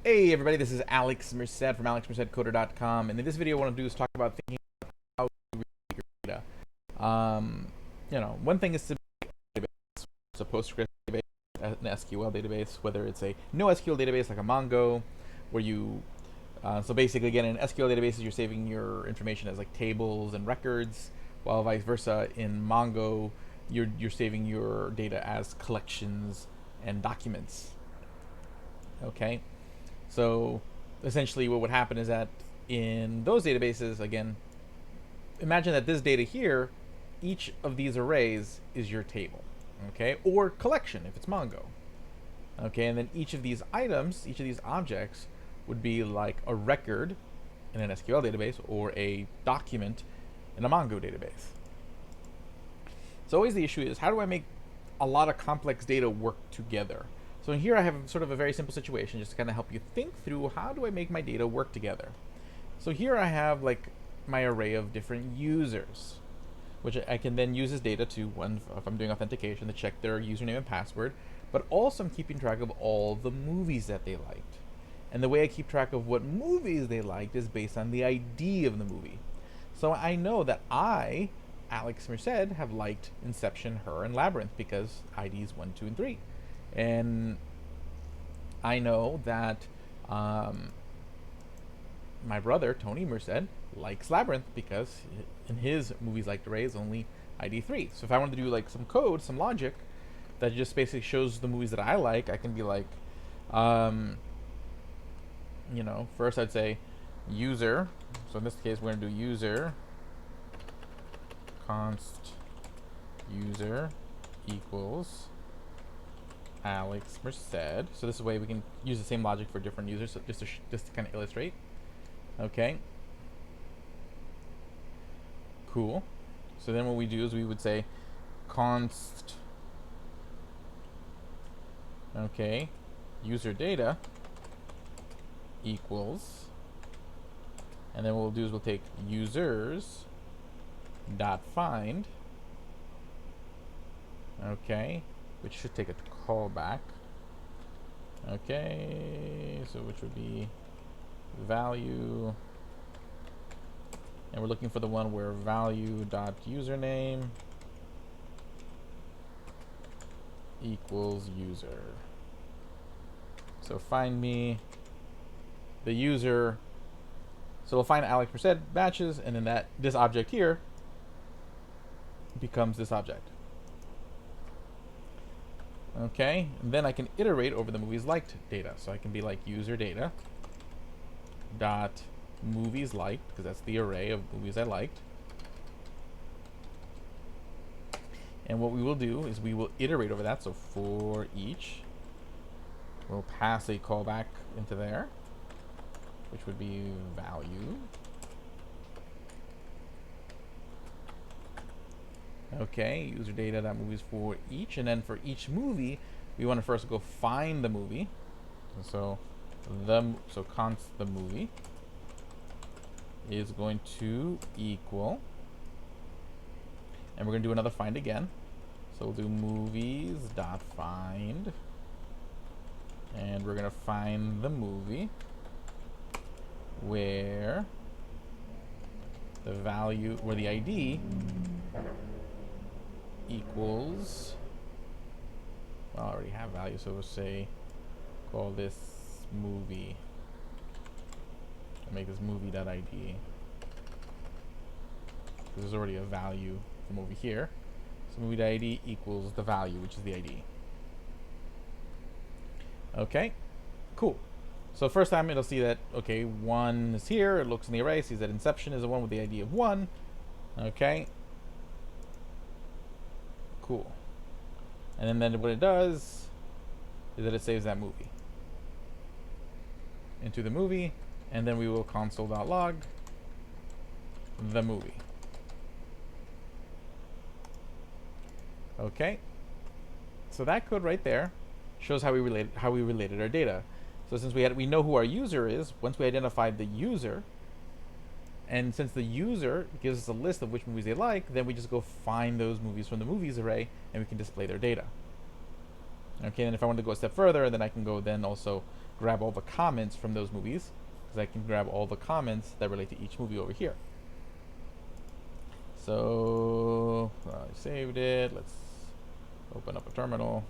Hey everybody, this is Alex Merced from alexmercedcoder.com, and in this video what I want to do is talk about thinking about how to read your data. One thing is to be a database, it's a Postgres database, an SQL database, whether it's a NoSQL database like a Mongo, where so basically again in SQL databases you're saving your information as like tables and records, while vice versa in Mongo you're saving your data as collections and documents. Okay. So essentially what would happen is that in those databases, again, imagine that this data here, each of these arrays is your table, okay, or collection if it's Mongo, okay, and then each of these items, each of these objects would be like a record in an SQL database or a document in a Mongo database. So always the issue is, how do I make a lot of complex data work together? So here I have sort of a very simple situation just to kind of help you think through, how do I make my data work together? So here I have like my array of different users, which I can then use as data to, when if I'm doing authentication, to check their username and password, but also I'm keeping track of all the movies that they liked. And the way I keep track of what movies they liked is based on the ID of the movie. So I know that I, Alex Merced, have liked Inception, Her, and Labyrinth because IDs 1, 2, and 3. And I know that my brother, Tony Merced, likes Labyrinth because in his movies liked array is only ID 3. So if I wanted to do like some code, some logic that just basically shows the movies that I like, I can be like, first I'd say user. So in this case, we're going to do user const user equals Alex Merced. So this way we can use the same logic for different users, so just to kind of illustrate. Okay. Cool. So then what we do is we would say const, okay, user data equals, and then what we'll do is we'll take users dot find, okay, which should take a callback. Okay, so which would be value, and we're looking for the one where value dot username equals user. So find me the user. So we'll find Alex Merced matches, and then this object here becomes this object. Okay, and then I can iterate over the movies liked data. So I can be like user data dot movies liked, because that's the array of movies I liked. And what we will do is we will iterate over that. So for each, we'll pass a callback into there, which would be value. Okay, user data that movies for each, and then for each movie, we want to first go find the movie. So const the movie is going to equal, and we're going to do another find again. So we'll do movies dot find, and we're going to find the movie where the value, where the ID equals, well, I already have value, so we'll say call this movie, and make this movie.id, because there's already a value from over here. So movie.id equals the value, which is the ID. Okay, cool. So first time it'll see that, okay, 1 is here, it looks in the array, sees that Inception is the one with the ID of 1. Okay, cool. And then what it does is that it saves that movie into the movie, and then we will console.log the movie. Okay, so that code right there shows how we related our data. So since we know who our user is, once we identified the user, and since the user gives us a list of which movies they like, then we just go find those movies from the movies array, and we can display their data. Okay, and if I want to go a step further, then I can go then also grab all the comments from those movies, because I can grab all the comments that relate to each movie over here. So I saved it. Let's open up a terminal.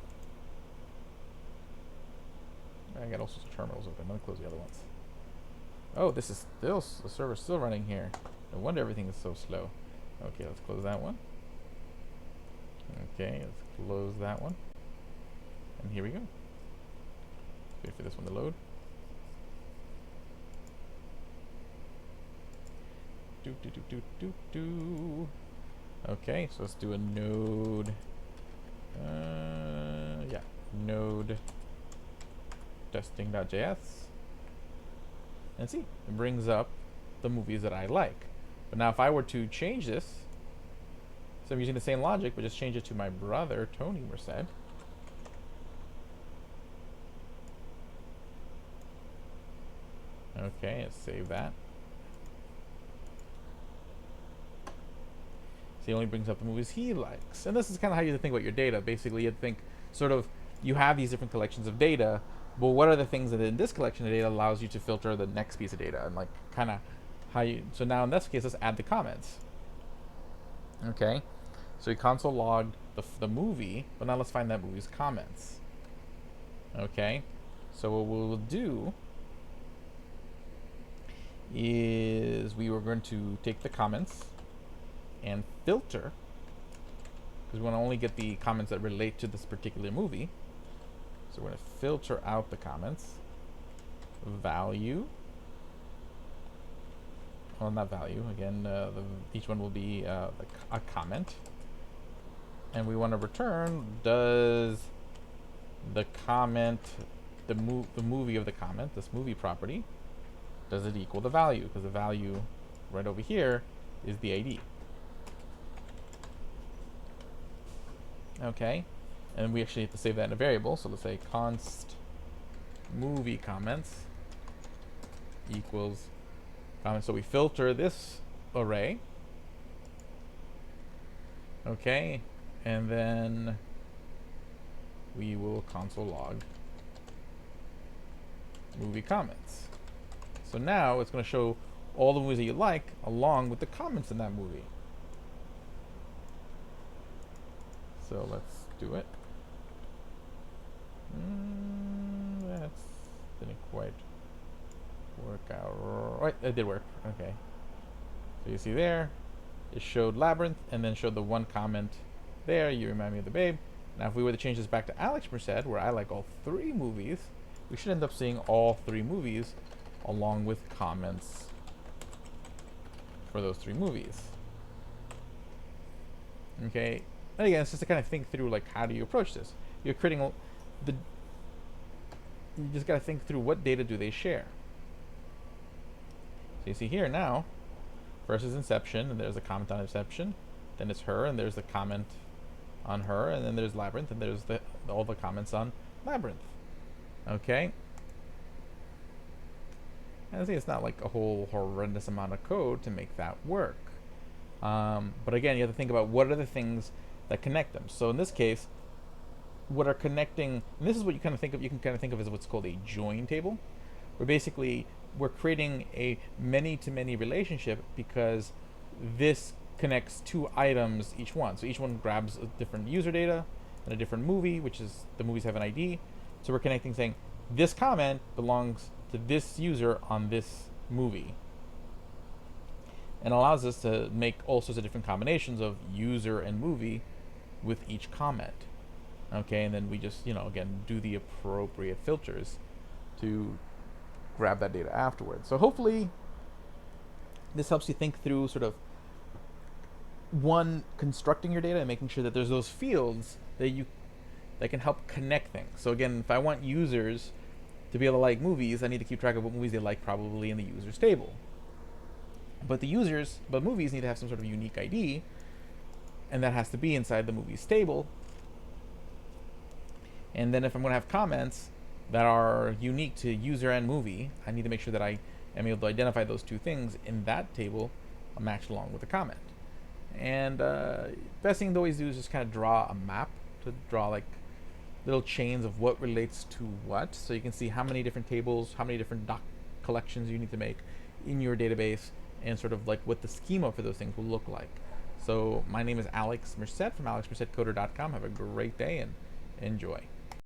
I got all sorts of terminals open. Let me close the other ones. Oh, this is still, the server's still running here. No wonder everything is so slow. Okay, let's close that one. Okay, let's close that one. And here we go. Wait for this one to load. Okay, so let's do a node. Yeah, node testing.js. And see, it brings up the movies that I like. But now if I were to change this, so I'm using the same logic, but just change it to my brother, Tony Merced. Okay, let's save that. So he only brings up the movies he likes. And this is kind of how you think about your data. Basically, you'd think sort of you have these different collections of data, but what are the things that in this collection of data allows you to filter the next piece of data, and like kind of how you, so now in this case, let's add the comments. Okay, so we console logged the movie, but now let's find that movie's comments. Okay, so what we'll do is we were going to take the comments and filter, because we want to only get the comments that relate to this particular movie. So we're going to filter out the comments. Value. Well, not value. Again, each one will be a comment. And we want to return, does the comment, the movie of the comment, this movie property, does it equal the value? Because the value right over here is the ID. Okay, and we actually have to save that in a variable. So let's say const movie comments equals comments. So we filter this array. Okay, and then we will console log movie comments. So now it's going to show all the movies that you like along with the comments in that movie. So let's do it. That didn't quite work out. Right, it did work. Okay. So you see there, it showed Labyrinth and then showed the one comment there. You remind me of the Babe. Now if we were to change this back to Alex Merced, where I like all 3 movies, we should end up seeing all 3 movies along with comments for those 3 movies. Okay. And again, it's just to kind of think through, like, how do you approach this? You're creating you just got to think through what data do they share. So you see here now, first is Inception, and there's a comment on Inception. Then it's her, and there's the comment on her, and then there's Labyrinth, and there's all the comments on Labyrinth. Okay. And I think it's not like a whole horrendous amount of code to make that work. But again, you have to think about what are the things that connect them. So in this case, what are connecting, and this is what you kind of think of, you can kind of think of as what's called a join table, where basically we're creating a many-to-many relationship because this connects 2 items each one. So each one grabs a different user data and a different movie, which is the movies have an ID. So we're connecting, saying this comment belongs to this user on this movie, and allows us to make all sorts of different combinations of user and movie with each comment. Okay, and then we just, again, do the appropriate filters to grab that data afterwards. So hopefully this helps you think through sort of, one, constructing your data and making sure that there's those fields that can help connect things. So again, if I want users to be able to like movies, I need to keep track of what movies they like, probably in the users table. But movies need to have some sort of unique ID, and that has to be inside the movies table. And then if I'm going to have comments that are unique to user and movie, I need to make sure that I am able to identify those 2 things in that table matched along with the comment. And best thing to always do is just kind of draw a map, to draw like little chains of what relates to what, so you can see how many different tables, how many different doc collections you need to make in your database, and sort of like what the schema for those things will look like. So my name is Alex Merced from alexmercedcoder.com. Have a great day and enjoy.